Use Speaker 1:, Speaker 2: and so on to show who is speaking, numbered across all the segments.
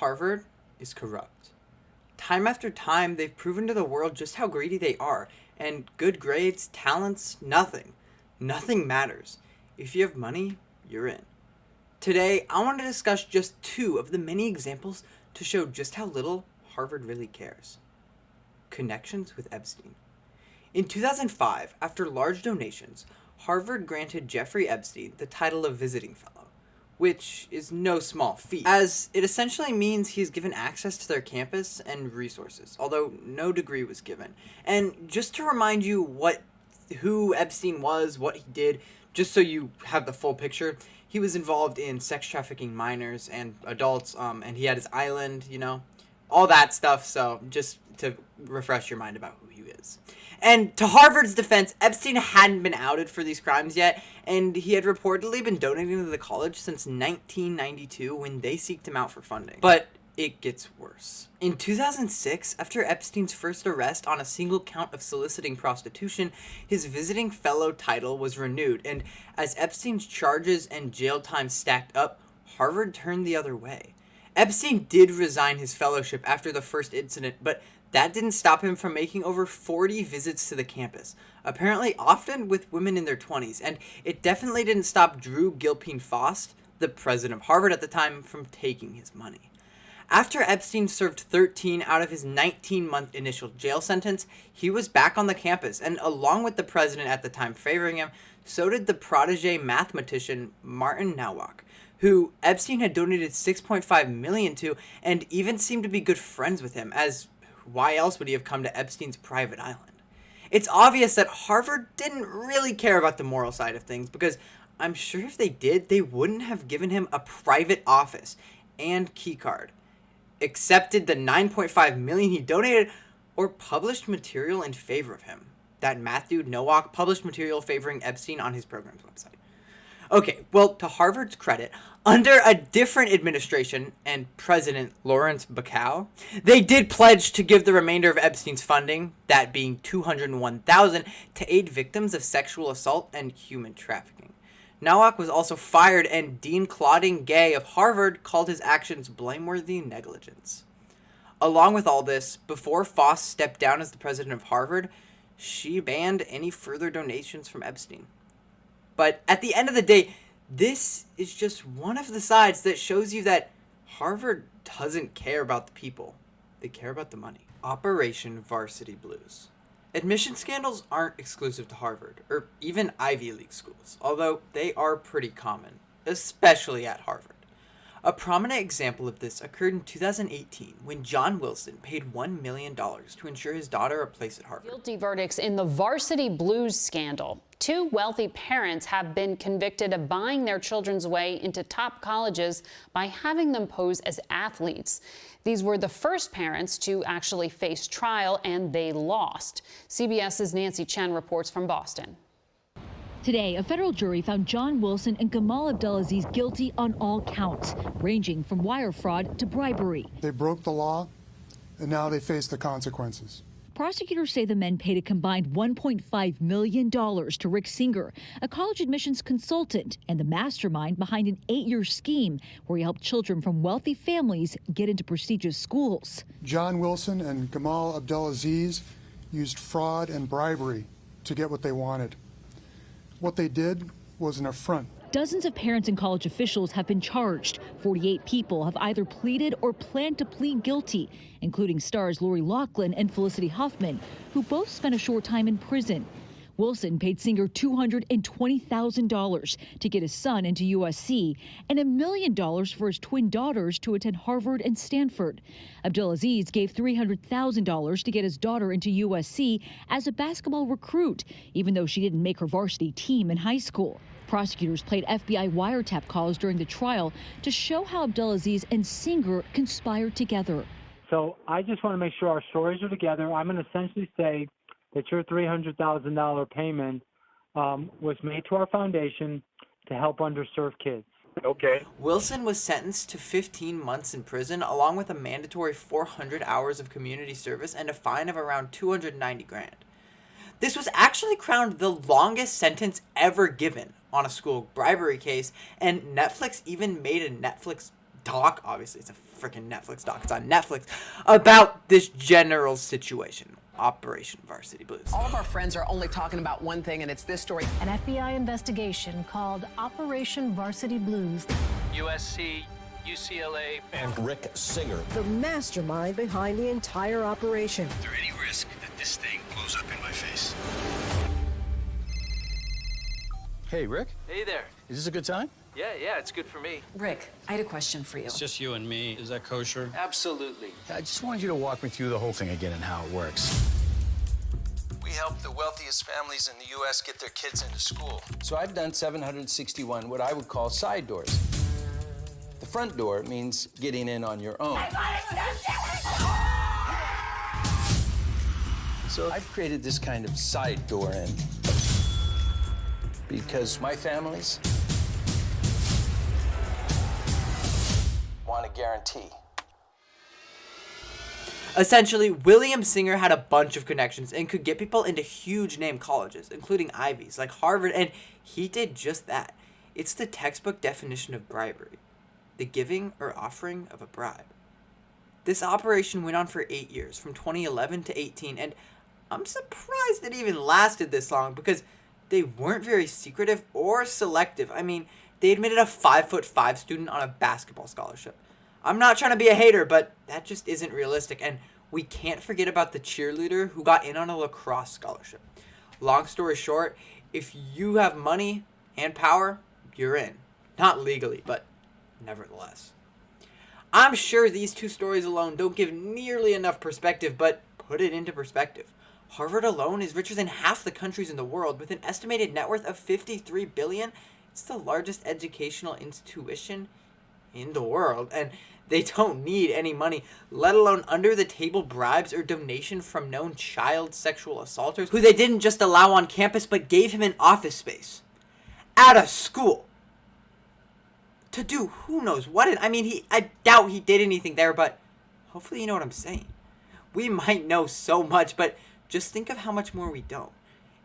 Speaker 1: Harvard is corrupt. Time after time, they've proven to the world just how greedy they are, and good grades, talents, nothing. Nothing matters. If you have money, you're in. Today, I want to discuss just two of the many examples to show just how little Harvard really cares. Connections with Epstein. In 2005, after large donations, Harvard granted Jeffrey Epstein the title of visiting fellow, which is no small feat, as it essentially means he's given access to their campus and resources, although no degree was given. And just to remind you who Epstein was, what he did, just so you have the full picture, he was involved in sex trafficking minors and adults, and he had his island, all that stuff, so just to refresh your mind about who he is. And to Harvard's defense, Epstein hadn't been outed for these crimes yet, and he had reportedly been donating to the college since 1992 when they seeked him out for funding. But it gets worse. In 2006, after Epstein's first arrest on a single count of soliciting prostitution, his visiting fellow title was renewed, and as Epstein's charges and jail time stacked up, Harvard turned the other way. Epstein did resign his fellowship after the first incident, but that didn't stop him from making over 40 visits to the campus, apparently often with women in their 20s, and it definitely didn't stop Drew Gilpin Faust, the president of Harvard at the time, from taking his money. After Epstein served 13 out of his 19-month initial jail sentence, he was back on the campus, and along with the president at the time favoring him, so did the protege mathematician Martin Nowak, who Epstein had donated $6.5 million to and even seemed to be good friends with him, as why else would he have come to Epstein's private island? It's obvious that Harvard didn't really care about the moral side of things, because I'm sure if they did, they wouldn't have given him a private office and keycard, accepted the $9.5 million he donated, or published material in favor of him. That math dude Nowak published material favoring Epstein on his program's website. Okay, well, to Harvard's credit, under a different administration and President Lawrence Bacow, they did pledge to give the remainder of Epstein's funding, that being $201,000, to aid victims of sexual assault and human trafficking. Nowak was also fired, and Dean Claudine Gay of Harvard called his actions blameworthy negligence. Along with all this, before Faust stepped down as the president of Harvard, she banned any further donations from Epstein. But at the end of the day, this is just one of the sides that shows you that Harvard doesn't care about the people. They care about the money. Operation Varsity Blues. Admission scandals aren't exclusive to Harvard, or even Ivy League schools, although they are pretty common, especially at Harvard. A prominent example of this occurred in 2018 when John Wilson paid $1 million to ensure his daughter a place at Harvard.
Speaker 2: Guilty verdicts in the Varsity Blues scandal. Two wealthy parents have been convicted of buying their children's way into top colleges by having them pose as athletes. These were the first parents to actually face trial, and they lost. CBS's Nancy Chen reports from Boston.
Speaker 3: Today, a federal jury found John Wilson and Gamal Abdelaziz guilty on all counts, ranging from wire fraud to bribery.
Speaker 4: They broke the law, and now they face the consequences.
Speaker 3: Prosecutors say the men paid a combined $1.5 million to Rick Singer, a college admissions consultant and the mastermind behind an 8-year scheme where he helped children from wealthy families get into prestigious schools.
Speaker 4: John Wilson and Gamal Abdelaziz used fraud and bribery to get what they wanted. What they did was an affront.
Speaker 3: Dozens of parents and college officials have been charged. 48 people have either pleaded or plan to plead guilty, including stars Lori Loughlin and Felicity Huffman, who both spent a short time in prison. Wilson paid Singer $220,000 to get his son into USC and $1 million for his twin daughters to attend Harvard and Stanford. Abdelaziz gave $300,000 to get his daughter into USC as a basketball recruit, even though she didn't make her varsity team in high school. Prosecutors played FBI wiretap calls during the trial to show how Abdelaziz and Singer conspired together.
Speaker 5: So I just want to make sure our stories are together. I'm going to essentially say that your $300,000 payment was made to our foundation to help underserved kids.
Speaker 6: Okay.
Speaker 1: Wilson was sentenced to 15 months in prison, along with a mandatory 400 hours of community service and a fine of around $290,000. This was actually crowned the longest sentence ever given on a school bribery case, and Netflix even made a Netflix doc, obviously it's a freaking Netflix doc, it's on Netflix, about this general situation, Operation Varsity Blues.
Speaker 6: All of our friends are only talking about one thing, and it's this story.
Speaker 7: An FBI investigation called Operation Varsity Blues.
Speaker 8: USC, UCLA,
Speaker 9: and Rick Singer,
Speaker 10: the mastermind behind the entire operation.
Speaker 11: Is there any risk that this thing blows up in my face?
Speaker 9: Hey, Rick.
Speaker 8: Hey there.
Speaker 9: Is this a good time?
Speaker 8: Yeah, it's good for me.
Speaker 12: Rick, I had a question for you.
Speaker 13: It's just you and me. Is that kosher?
Speaker 8: Absolutely.
Speaker 9: I just wanted you to walk me through the whole thing again and how it works.
Speaker 11: We help the wealthiest families in the U.S. get their kids into school. So I've done 761 what I would call side doors. The front door means getting in on your own. So I've created this kind of side door in because my families want a guarantee.
Speaker 1: Essentially, William Singer had a bunch of connections and could get people into huge name colleges, including Ivies like Harvard, and he did just that. It's the textbook definition of bribery, the giving or offering of a bribe. This operation went on for 8 years, from 2011 to 18, and I'm surprised it even lasted this long because they weren't very secretive or selective. I mean, they admitted a 5'5" student on a basketball scholarship. I'm not trying to be a hater, but that just isn't realistic, and we can't forget about the cheerleader who got in on a lacrosse scholarship. Long story short, if you have money and power, you're in. Not legally, but nevertheless. I'm sure these two stories alone don't give nearly enough perspective, but put it into perspective. Harvard alone is richer than half the countries in the world with an estimated net worth of $53 billion. It's the largest educational institution in the world, and they don't need any money, let alone under-the-table bribes or donation from known child sexual assaulters who they didn't just allow on campus but gave him an office space at a school to do who knows what. I doubt he did anything there, but hopefully you know what I'm saying. We might know so much, but just think of how much more we don't.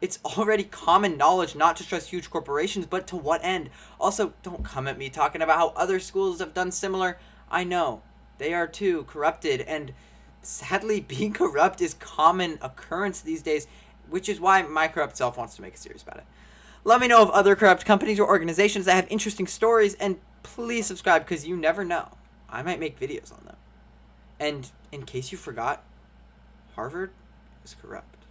Speaker 1: It's already common knowledge not to trust huge corporations, but to what end? Also, don't come at me talking about how other schools have done similar. I know, they are too corrupted, and sadly, being corrupt is common occurrence these days, which is why my corrupt self wants to make a series about it. Let me know of other corrupt companies or organizations that have interesting stories, and please subscribe, because you never know. I might make videos on them. And in case you forgot, Harvard is corrupt.